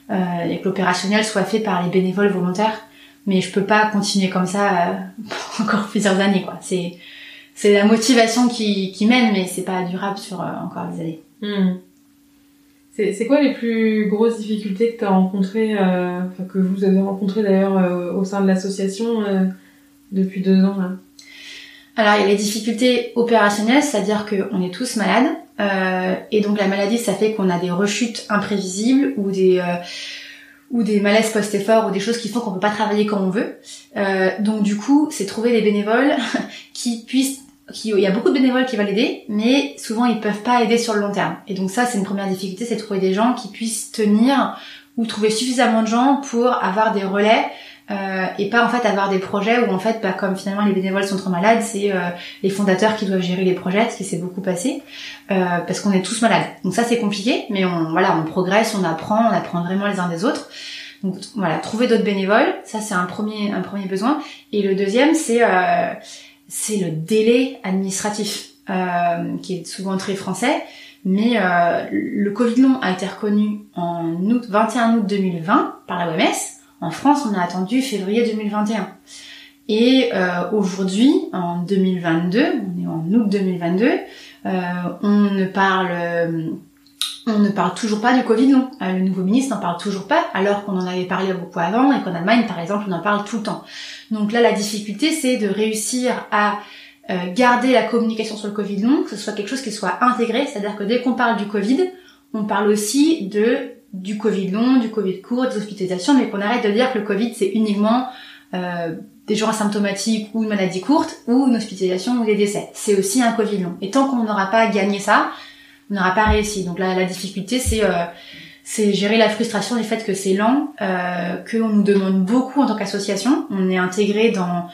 et que l'opérationnel soit fait par les bénévoles volontaires. Mais je peux pas continuer comme ça pour encore plusieurs années, quoi. C'est la motivation qui mène, mais c'est pas durable sur encore des années. C'est quoi les plus grosses difficultés que tu as rencontrées, que vous avez rencontrées d'ailleurs au sein de l'association depuis 2 ans là? Alors il y a les difficultés opérationnelles, c'est-à-dire qu'on est tous malades, et donc la maladie, ça fait qu'on a des rechutes imprévisibles ou des malaises post-effort ou des choses qui font qu'on peut pas travailler comme on veut. Donc du coup, c'est trouver des bénévoles il y a beaucoup de bénévoles qui veulent aider, mais souvent ils peuvent pas aider sur le long terme. Et donc ça, c'est une première difficulté, c'est de trouver des gens qui puissent tenir ou trouver suffisamment de gens pour avoir des relais et pas en fait avoir des projets où en fait comme finalement les bénévoles sont trop malades, c'est les fondateurs qui doivent gérer les projets, ce qui s'est beaucoup passé parce qu'on est tous malades. Donc ça c'est compliqué, mais on progresse, on apprend vraiment les uns des autres. Donc voilà, trouver d'autres bénévoles, ça c'est un premier besoin. Et le deuxième c'est le délai administratif qui est souvent très français, mais le Covid long a été reconnu en 21 août 2020 par la OMS. En France, on a attendu février 2021. Et aujourd'hui, en 2022, on est en août 2022, on ne parle toujours pas du Covid long. Le nouveau ministre n'en parle toujours pas, alors qu'on en avait parlé beaucoup avant et qu'en Allemagne, par exemple, on en parle tout le temps. Donc là, la difficulté, c'est de réussir à garder la communication sur le Covid long, que ce soit quelque chose qui soit intégré, c'est-à-dire que dès qu'on parle du Covid, on parle aussi du Covid long, du Covid court, des hospitalisations, mais qu'on arrête de dire que le Covid, c'est uniquement des gens asymptomatiques ou une maladie courte, ou une hospitalisation ou des décès. C'est aussi un Covid long. Et tant qu'on n'aura pas gagné ça, on n'aura pas réussi. Donc là, la difficulté, c'est gérer la frustration du fait que c'est lent, qu'on nous demande beaucoup en tant qu'association. On est intégré dans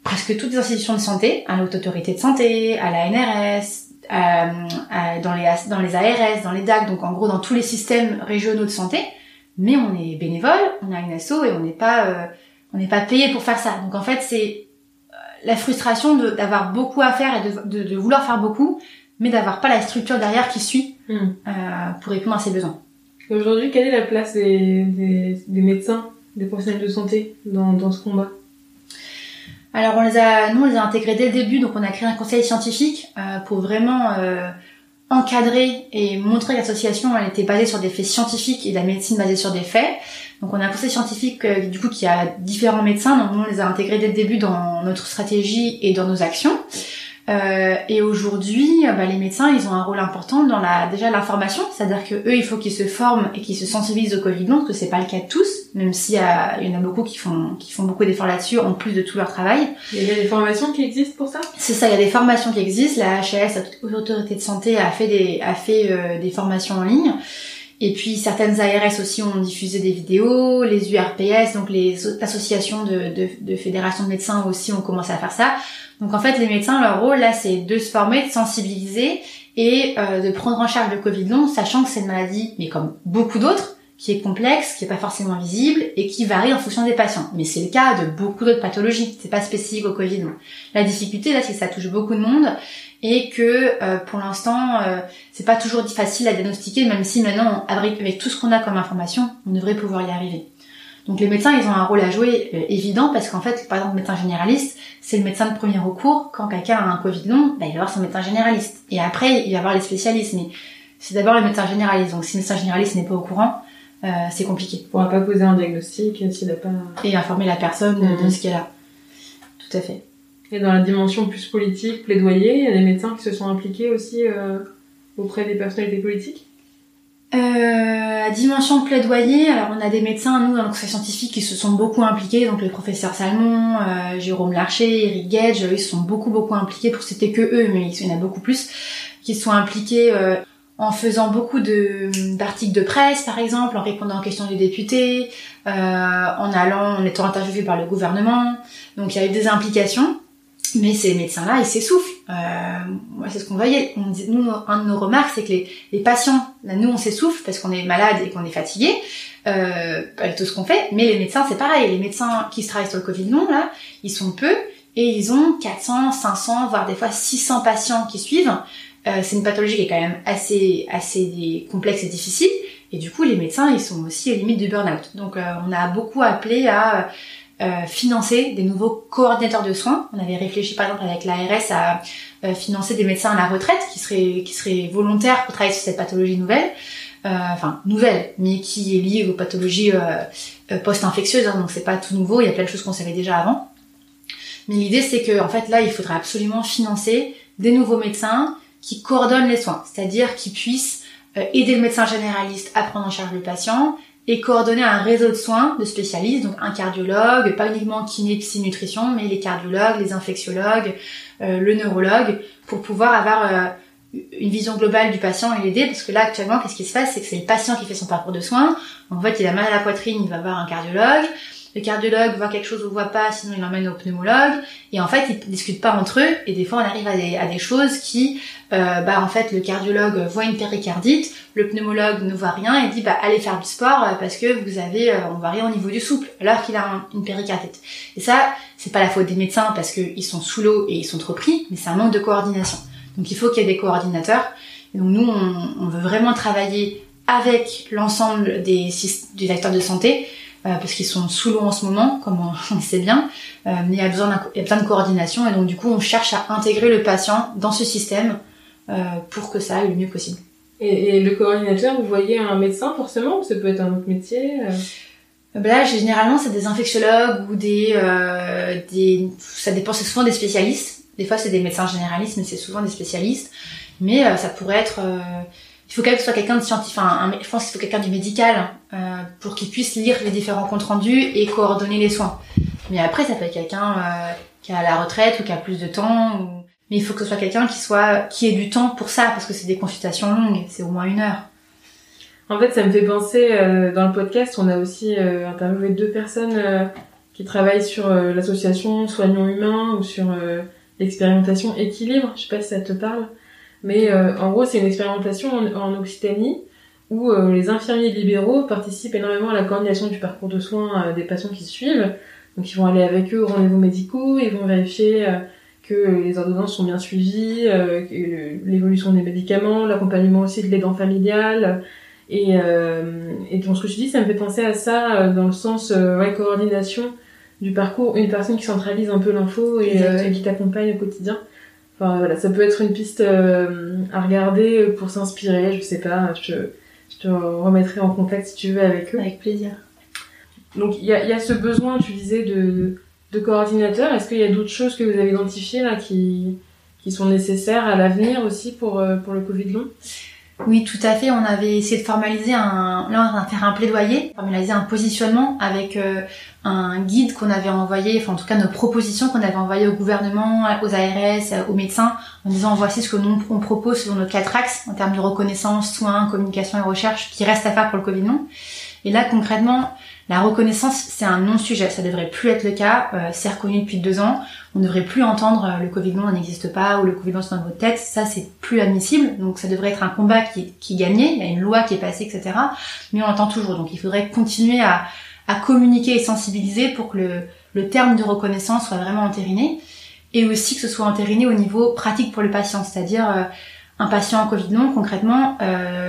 presque toutes les institutions de santé, à l'Haute Autorité de Santé, à la NRS, dans les ARS, dans les DAC, donc en gros dans tous les systèmes régionaux de santé. Mais on est bénévole, on a une asso et on n'est pas payé pour faire ça. Donc en fait, c'est la frustration d'avoir beaucoup à faire et de vouloir faire beaucoup, mais d'avoir pas la structure derrière qui suit pour répondre à ses besoins. Aujourd'hui, quelle est la place des médecins, des professionnels de santé dans ce combat ? Alors on les a intégrés dès le début, donc on a créé un conseil scientifique pour vraiment encadrer et montrer que l'association elle était basée sur des faits scientifiques et la médecine basée sur des faits. Donc on a un conseil scientifique du coup qui a différents médecins, donc nous on les a intégrés dès le début dans notre stratégie et dans nos actions. Et aujourd'hui, les médecins, ils ont un rôle important dans déjà l'information, c'est-à-dire que eux, il faut qu'ils se forment et qu'ils se sensibilisent au Covid long, parce que c'est pas le cas de tous, même s'il y en a beaucoup qui font beaucoup d'efforts là-dessus, en plus de tout leur travail. Il y a des formations qui existent pour ça ? C'est ça, il y a des formations qui existent. La HAS, la Autorité de Santé, a fait des formations en ligne. Et puis certaines ARS aussi ont diffusé des vidéos, les URPS, donc les associations de fédérations de médecins aussi ont commencé à faire ça. Donc en fait les médecins, leur rôle là c'est de se former, de sensibiliser et de prendre en charge le Covid long, sachant que c'est une maladie, mais comme beaucoup d'autres, qui est complexe, qui est pas forcément visible et qui varie en fonction des patients. Mais c'est le cas de beaucoup d'autres pathologies, c'est pas spécifique au Covid long. La difficulté là c'est que ça touche beaucoup de monde et que pour l'instant c'est pas toujours facile à diagnostiquer, même si maintenant avec tout ce qu'on a comme information, on devrait pouvoir y arriver. Donc les médecins, ils ont un rôle à jouer évident parce qu'en fait, par exemple, le médecin généraliste, c'est le médecin de premier recours. Quand quelqu'un a un Covid long, il va voir son médecin généraliste. Et après, il va voir les spécialistes. Mais c'est d'abord le médecin généraliste. Donc si le médecin généraliste n'est pas au courant, c'est compliqué. On pourra pas poser un diagnostic s'il n'a pas... Et informer la personne de ce qu'elle a. Tout à fait. Et dans la dimension plus politique, plaidoyer, il y a des médecins qui se sont impliqués aussi auprès des personnalités politiques ? Dimension plaidoyer, alors on a des médecins, nous, dans le conseil scientifique, qui se sont beaucoup impliqués, donc le professeur Salmon, Jérôme Larcher, Eric Gage, eux, ils se sont beaucoup impliqués, pour c'était que eux, mais il y en a beaucoup plus, qui se sont impliqués en faisant beaucoup d'articles de presse, par exemple, en répondant aux questions des députés, en étant interviewés par le gouvernement, donc il y a eu des implications. Mais ces médecins-là, ils s'essoufflent. Moi, c'est ce qu'on voyait. Nous, un de nos remarques, c'est que les patients, là, nous, on s'essouffle parce qu'on est malade et qu'on est fatigué, avec tout ce qu'on fait. Mais les médecins, c'est pareil. Les médecins qui travaillent sur le Covid long, là, ils sont peu et ils ont 400, 500, voire des fois 600 patients qui suivent. C'est une pathologie qui est quand même assez complexe et difficile. Et du coup, les médecins, ils sont aussi aux limites du burn-out. Donc, on a beaucoup appelé à financer des nouveaux coordinateurs de soins. On avait réfléchi par exemple avec l'ARS à financer des médecins à la retraite qui seraient volontaires pour travailler sur cette pathologie nouvelle, mais qui est liée aux pathologies post-infectieuses, hein, donc c'est pas tout nouveau, il y a plein de choses qu'on savait déjà avant. Mais l'idée c'est que en fait là il faudrait absolument financer des nouveaux médecins qui coordonne les soins, c'est-à-dire qui puisse aider le médecin généraliste à prendre en charge le patient et coordonner un réseau de soins de spécialistes, donc un cardiologue, pas uniquement kiné, psy, nutrition, mais les cardiologues, les infectiologues, le neurologue, pour pouvoir avoir une vision globale du patient et l'aider, parce que là actuellement qu'est-ce qui se passe, c'est que c'est le patient qui fait son parcours de soins. En fait, il a mal à la poitrine, il va voir un cardiologue. Le cardiologue voit quelque chose ou voit pas, sinon il l'emmène au pneumologue. Et en fait, ils discutent pas entre eux. Et des fois, on arrive à des choses qui, en fait, le cardiologue voit une péricardite, le pneumologue ne voit rien et dit, allez faire du sport parce que on voit rien au niveau du souffle, alors qu'il a une péricardite. Et ça, c'est pas la faute des médecins parce qu'ils sont sous l'eau et ils sont trop pris, mais c'est un manque de coordination. Donc il faut qu'il y ait des coordinateurs. Et donc nous, on veut vraiment travailler avec l'ensemble des acteurs de santé, parce qu'ils sont sous l'eau en ce moment, comme on le sait bien, mais il y a besoin de coordination, et donc du coup on cherche à intégrer le patient dans ce système pour que ça aille le mieux possible. Et le coordinateur, vous voyez un médecin forcément, ou ça peut être un autre métier Là, généralement c'est des infectiologues ou ça dépend, c'est souvent des spécialistes. Des fois c'est des médecins généralistes, mais c'est souvent des spécialistes. Mais ça pourrait être... il faut quand même que ce soit quelqu'un de scientifique, je pense qu'il faut quelqu'un du médical pour qu'il puisse lire les différents comptes rendus et coordonner les soins. Mais après, ça peut être quelqu'un qui est à la retraite ou qui a plus de temps. Mais il faut que ce soit quelqu'un qui ait du temps pour ça, parce que c'est des consultations longues, c'est au moins 1 heure. En fait, ça me fait penser, dans le podcast, on a aussi interviewé 2 personnes qui travaillent sur l'association Soignons Humains ou sur l'expérimentation Équilibre. Je sais pas si ça te parle. Mais en gros, c'est une expérimentation en Occitanie où les infirmiers libéraux participent énormément à la coordination du parcours de soins des patients qui suivent. Donc ils vont aller avec eux aux rendez-vous médicaux, ils vont vérifier que les ordonnances sont bien suivies, l'évolution des médicaments, l'accompagnement aussi de l'aidant familial. Et donc ce que je dis, ça me fait penser à ça dans le sens coordination du parcours, une personne qui centralise un peu l'info et qui t'accompagne au quotidien. Enfin voilà, ça peut être une piste à regarder pour s'inspirer, je sais pas, je te remettrai en contact si tu veux avec eux. Avec plaisir. Donc il y a ce besoin, tu disais, de coordinateur. Est-ce qu'il y a d'autres choses que vous avez identifiées là qui sont nécessaires à l'avenir aussi pour le Covid long ? Oui, tout à fait. On avait essayé de formaliser là on va faire un plaidoyer, formaliser un positionnement avec un guide qu'on avait envoyé, enfin en tout cas nos propositions qu'on avait envoyées au gouvernement, aux ARS, aux médecins, en disant voici ce que nous on propose selon nos 4 axes en termes de reconnaissance, soins, communication et recherche qui reste à faire pour le Covid long. Et là concrètement, la reconnaissance c'est un non-sujet, ça devrait plus être le cas, c'est reconnu depuis 2 ans. On ne devrait plus entendre le Covid long n'existe pas ou le Covid long c'est dans votre tête, ça c'est plus admissible, donc ça devrait être un combat qui est gagné, il y a une loi qui est passée, etc. Mais on l'entend toujours, donc il faudrait continuer à communiquer et sensibiliser pour que le terme de reconnaissance soit vraiment entériné, et aussi que ce soit entériné au niveau pratique pour le patient, c'est-à-dire un patient en Covid long, concrètement,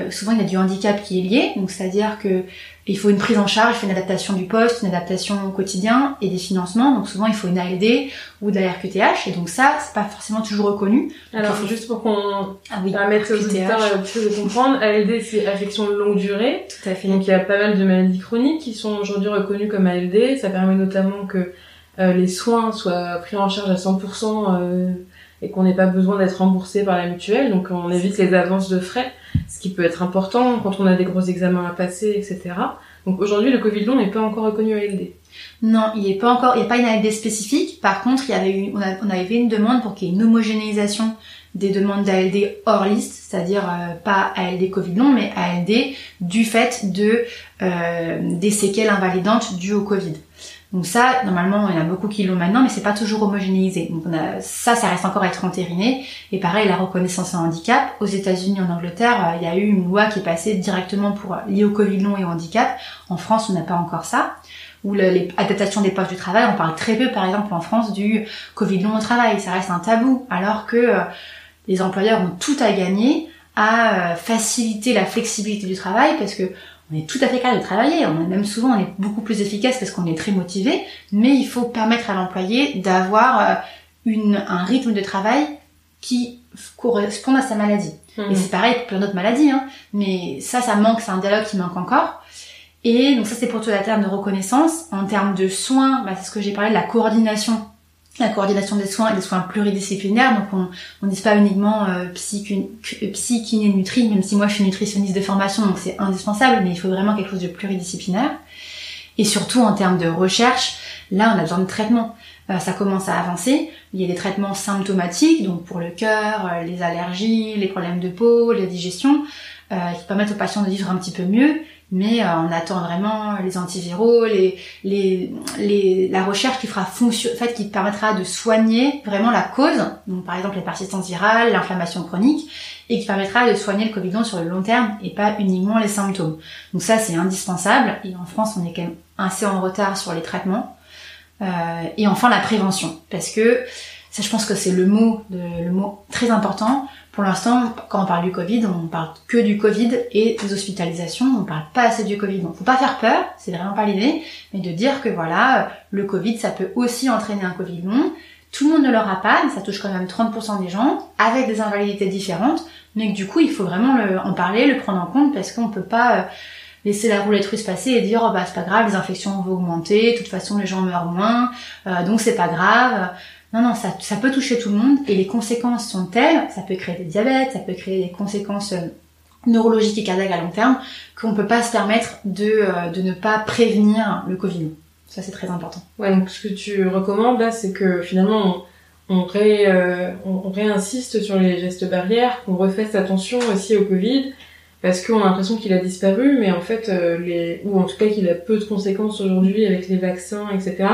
souvent il y a du handicap qui est lié, donc c'est-à-dire que il faut une prise en charge, il faut une adaptation du poste, une adaptation au quotidien et des financements. Donc souvent il faut une ALD ou de la RQTH, et donc ça c'est pas forcément toujours reconnu. Alors juste pour qu'on permette aux auditeurs de comprendre, ALD c'est affection de longue durée. Tout à fait. Donc il y a pas mal de maladies chroniques qui sont aujourd'hui reconnues comme ALD. Ça permet notamment que les soins soient pris en charge à 100% et qu'on n'ait pas besoin d'être remboursé par la mutuelle. Donc on évite les avances de frais, ce qui peut être important quand on a des gros examens à passer, etc. Donc aujourd'hui, le Covid long n'est pas encore reconnu ALD. Non, il n'y a pas une ALD spécifique. Par contre, on avait une demande pour qu'il y ait une homogénéisation des demandes d'ALD hors liste, c'est-à-dire pas ALD Covid long, mais ALD du fait des séquelles invalidantes dues au Covid. Donc ça, normalement, il y en a beaucoup qui l'ont maintenant, mais c'est pas toujours homogénéisé. Donc ça reste encore à être entériné. Et pareil, la reconnaissance en handicap. Aux États-Unis, en Angleterre, il y a eu une loi qui est passée directement liée au Covid long et au handicap. En France, on n'a pas encore ça. Ou les adaptations des postes du travail, on parle très peu, par exemple, en France, du Covid long au travail. Ça reste un tabou. Alors que les employeurs ont tout à gagner à faciliter la flexibilité du travail, parce que on est tout à fait capable de travailler, on est beaucoup plus efficace parce qu'on est très motivé, mais il faut permettre à l'employé d'avoir un rythme de travail qui corresponde à sa maladie. Et c'est pareil pour plein d'autres maladies, mais ça manque, c'est un dialogue qui manque encore. Et donc ça c'est pour tout le terme de reconnaissance. En termes de soins, c'est ce que j'ai parlé de la coordination la coordination des soins et des soins pluridisciplinaires. Donc on dit pas uniquement psy, kiné, nutri, même si moi je suis nutritionniste de formation, donc c'est indispensable, mais il faut vraiment quelque chose de pluridisciplinaire. Et surtout en termes de recherche, là on a besoin de traitements. Ça commence à avancer. Il y a des traitements symptomatiques, donc pour le cœur, les allergies, les problèmes de peau, la digestion, qui permettent aux patients de vivre un petit peu mieux. Mais on attend vraiment les antiviraux, la recherche qui fera qui permettra de soigner vraiment la cause, donc par exemple les persistances virales, l'inflammation chronique, et qui permettra de soigner le Covid long sur le long terme et pas uniquement les symptômes. Donc ça c'est indispensable, et en France on est quand même assez en retard sur les traitements. Et enfin la prévention, parce que ça je pense que c'est le mot très important. Pour l'instant, quand on parle du Covid, on parle que du Covid et des hospitalisations, on parle pas assez du Covid. Donc faut pas faire peur, c'est vraiment pas l'idée, mais de dire que voilà, le Covid ça peut aussi entraîner un Covid long. Tout le monde ne l'aura pas, mais ça touche quand même 30% des gens, avec des invalidités différentes, mais que du coup il faut vraiment en parler, le prendre en compte, parce qu'on peut pas laisser la roulette russe passer et dire c'est pas grave, les infections vont augmenter, de toute façon les gens meurent moins, donc c'est pas grave. Non, ça peut toucher tout le monde, et les conséquences sont telles, ça peut créer des diabètes, ça peut créer des conséquences neurologiques et cardiaques à long terme, qu'on peut pas se permettre de ne pas prévenir le Covid. Ça c'est très important. Ouais, donc ce que tu recommandes là, c'est que finalement on réinsiste sur les gestes barrières, qu'on refasse attention aussi au Covid, parce qu'on a l'impression qu'il a disparu, mais en fait, ou en tout cas qu'il a peu de conséquences aujourd'hui avec les vaccins, etc.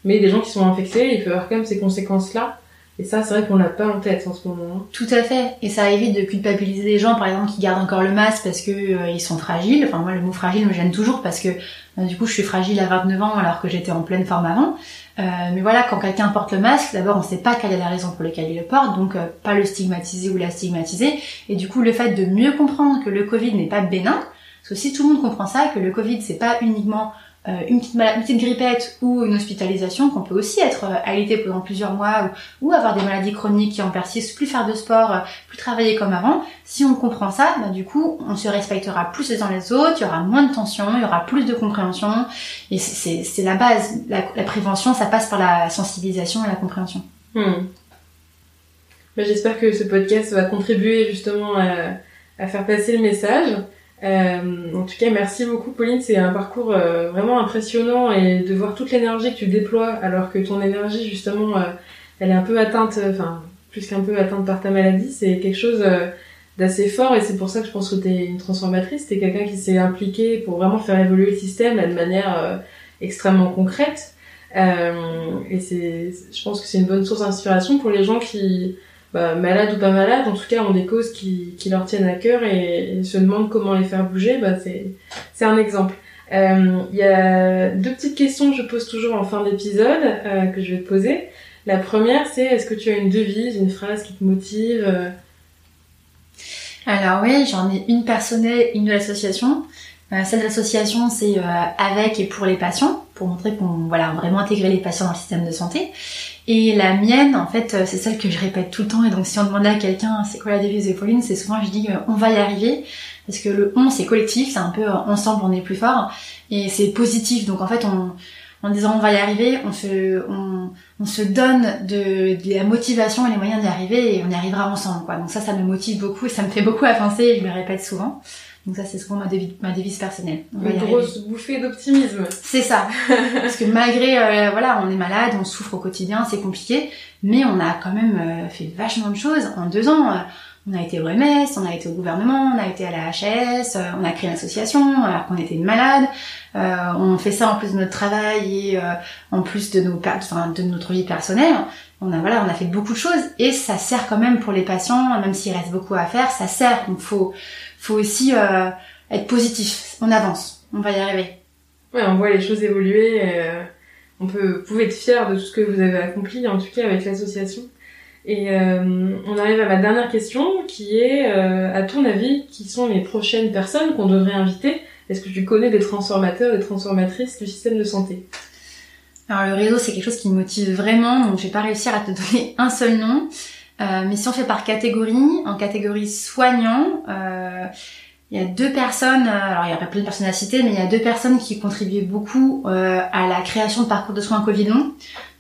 Mais des gens qui sont infectés, il faut avoir quand même ces conséquences-là. Et ça, c'est vrai qu'on l'a pas en tête en ce moment. Tout à fait. Et ça évite de culpabiliser les gens, par exemple, qui gardent encore le masque parce que ils sont fragiles. Enfin, moi, le mot fragile me gêne toujours parce que, du coup, je suis fragile à 29 ans alors que j'étais en pleine forme avant. Mais voilà, quand quelqu'un porte le masque, d'abord, on sait pas quelle est la raison pour laquelle il le porte, donc pas le stigmatiser ou la stigmatiser. Et du coup, le fait de mieux comprendre que le Covid n'est pas bénin, parce que si tout le monde comprend ça, que le Covid, c'est pas uniquement une petite grippette ou une hospitalisation, qu'on peut aussi être alité pendant plusieurs mois ou avoir des maladies chroniques qui en persistent, plus faire de sport, plus travailler comme avant. Si on comprend ça, du coup, on se respectera plus les uns les autres, il y aura moins de tension, il y aura plus de compréhension, et c'est la base. La prévention, ça passe par la sensibilisation et la compréhension. J'espère que ce podcast va contribuer justement à faire passer le message. En tout cas, merci beaucoup Pauline, c'est un parcours vraiment impressionnant, et de voir toute l'énergie que tu déploies alors que ton énergie justement elle est un peu atteinte, enfin plus qu'un peu atteinte par ta maladie, c'est quelque chose d'assez fort, et c'est pour ça que je pense que t'es une transformatrice, t'es quelqu'un qui s'est impliqué pour vraiment faire évoluer le système de manière extrêmement concrète, et je pense que c'est une bonne source d'inspiration pour les gens qui malades ou pas malades, en tout cas ont des causes qui leur tiennent à cœur et se demandent comment les faire bouger. C'est un exemple. Il y a 2 petites questions que je pose toujours en fin d'épisode, que je vais te poser. La première, c'est est-ce que tu as une devise, une phrase qui te motive? Alors oui, j'en ai une personnelle, une de l'association. Celle de l'association, c'est avec et pour les patients, pour montrer qu'on a vraiment intégré les patients dans le système de santé. Et la mienne, en fait, c'est celle que je répète tout le temps. Et donc, si on demandait à quelqu'un, c'est quoi la devise de Pauline, c'est souvent, je dis, on va y arriver. Parce que le on, c'est collectif, c'est un peu ensemble, on est plus fort. Et c'est positif. Donc, en fait, en disant on va y arriver, on se donne de la motivation et les moyens d'y arriver, et on y arrivera ensemble, quoi. Donc ça me motive beaucoup et ça me fait beaucoup avancer, et je le répète souvent. Donc ça, c'est souvent ma devise personnelle. Une grosse bouffée d'optimisme. C'est ça. Parce que malgré, on est malade, on souffre au quotidien, c'est compliqué, mais on a quand même fait vachement de choses. En 2 ans, on a été au OMS, on a été au gouvernement, on a été à la HAS, on a créé une association alors qu'on était malade. On fait ça en plus de notre travail et en plus de notre vie personnelle. On a fait beaucoup de choses, et ça sert quand même pour les patients, même s'il reste beaucoup à faire, ça sert. Donc faut aussi être positif. On avance, on va y arriver. Ouais, on voit les choses évoluer. Vous pouvez être fiers de tout ce que vous avez accompli, en tout cas avec l'association. Et on arrive à ma dernière question, qui est, à ton avis, qui sont les prochaines personnes qu'on devrait inviter? Est-ce que tu connais des transformateurs, des transformatrices du système de santé? Alors le réseau, c'est quelque chose qui me motive vraiment, donc je vais pas réussir à te donner un seul nom. Mais si on fait par catégorie, en catégorie soignant, Il y a 2 personnes, alors il y a plein de personnes à citer, mais il y a 2 personnes qui contribuaient beaucoup à la création de parcours de soins Covid long.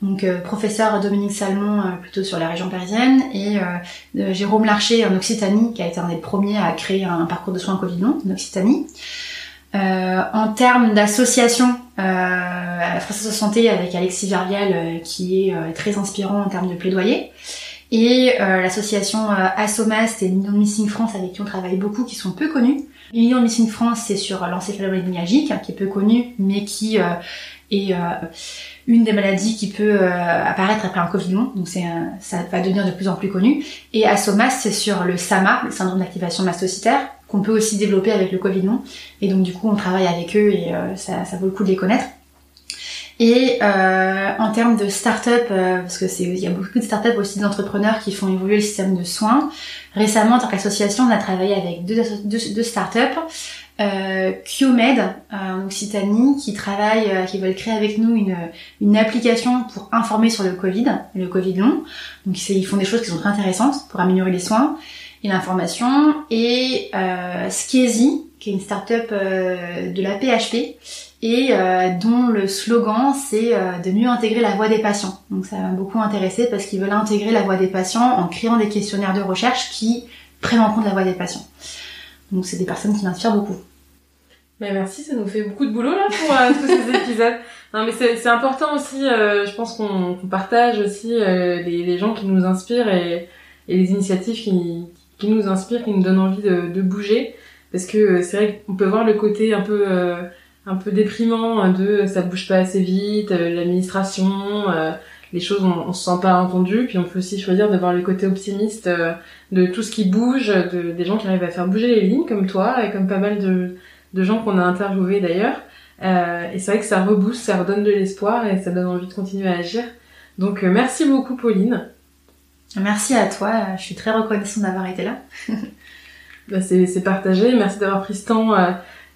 Donc professeur Dominique Salmon plutôt sur la région parisienne et Jérôme Larcher en Occitanie qui a été un des premiers à créer un parcours de soins Covid long en Occitanie. En termes d'association, Française Santé avec Alexis Vervial qui est très inspirant en termes de plaidoyer. Et l'association Assomast et Millions de Missing France avec qui on travaille beaucoup, qui sont peu connus. Millions de Missing France, c'est sur l'encéphalomyélite myalgique, qui est peu connue, mais qui est une des maladies qui peut apparaître après un Covid long, donc ça va devenir de plus en plus connu. Et Assomast, c'est sur le SAMA, le syndrome d'activation mastocytaire, qu'on peut aussi développer avec le Covid long. Et donc du coup, on travaille avec eux et ça vaut le coup de les connaître. Et en termes de start-up, parce que il y a beaucoup de start-up aussi d'entrepreneurs qui font évoluer le système de soins. Récemment, en tant qu'association, on a travaillé avec deux start-up, QMed en Occitanie, qui veulent créer avec nous une application pour informer sur le Covid long. Donc ils font des choses qui sont très intéressantes pour améliorer les soins et l'information. Et Skiesi, qui est une start-up de la PHP. Et dont le slogan c'est de mieux intégrer la voix des patients. Donc ça m'a beaucoup intéressé parce qu'ils veulent intégrer la voix des patients en créant des questionnaires de recherche qui prennent en compte la voix des patients. Donc c'est des personnes qui m'inspirent beaucoup. Mais merci, ça nous fait beaucoup de boulot là pour tous ces épisodes. Non mais c'est important aussi, je pense qu'on partage aussi les gens qui nous inspirent et les initiatives qui nous inspirent, qui nous donnent envie de bouger. Parce que c'est vrai qu'on peut voir le côté un peu déprimant de ça bouge pas assez vite, l'administration, les choses on se sent pas entendu, puis on peut aussi choisir de voir le côté optimiste de tout ce qui bouge, des gens qui arrivent à faire bouger les lignes comme toi et comme pas mal de gens qu'on a interviewés d'ailleurs. Et c'est vrai que ça rebooste, ça redonne de l'espoir et ça donne envie de continuer à agir. Donc merci beaucoup Pauline. Merci à toi, je suis très reconnaissante d'avoir été là. Bah, c'est partagé, merci d'avoir pris ce temps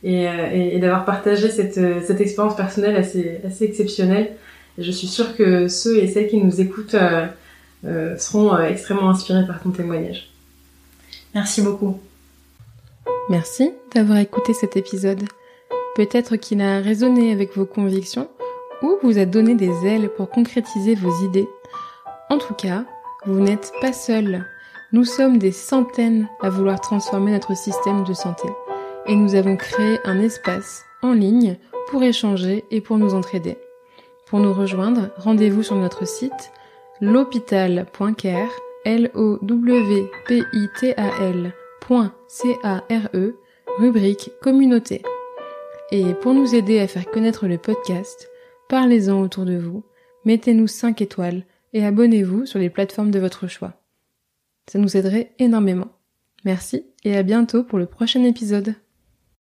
et d'avoir partagé cette expérience personnelle assez exceptionnelle. Et je suis sûre que ceux et celles qui nous écoutent seront extrêmement inspirés par ton témoignage. Merci beaucoup. Merci d'avoir écouté cet épisode. Peut-être qu'il a résonné avec vos convictions ou vous a donné des ailes pour concrétiser vos idées. En tout cas, vous n'êtes pas seul. Nous sommes des centaines à vouloir transformer notre système de santé. Et nous avons créé un espace en ligne pour échanger et pour nous entraider. Pour nous rejoindre, rendez-vous sur notre site l'hôpital.care, lowpital.care, rubrique communauté. Et pour nous aider à faire connaître le podcast, parlez-en autour de vous, mettez-nous 5 étoiles et abonnez-vous sur les plateformes de votre choix. Ça nous aiderait énormément. Merci et à bientôt pour le prochain épisode.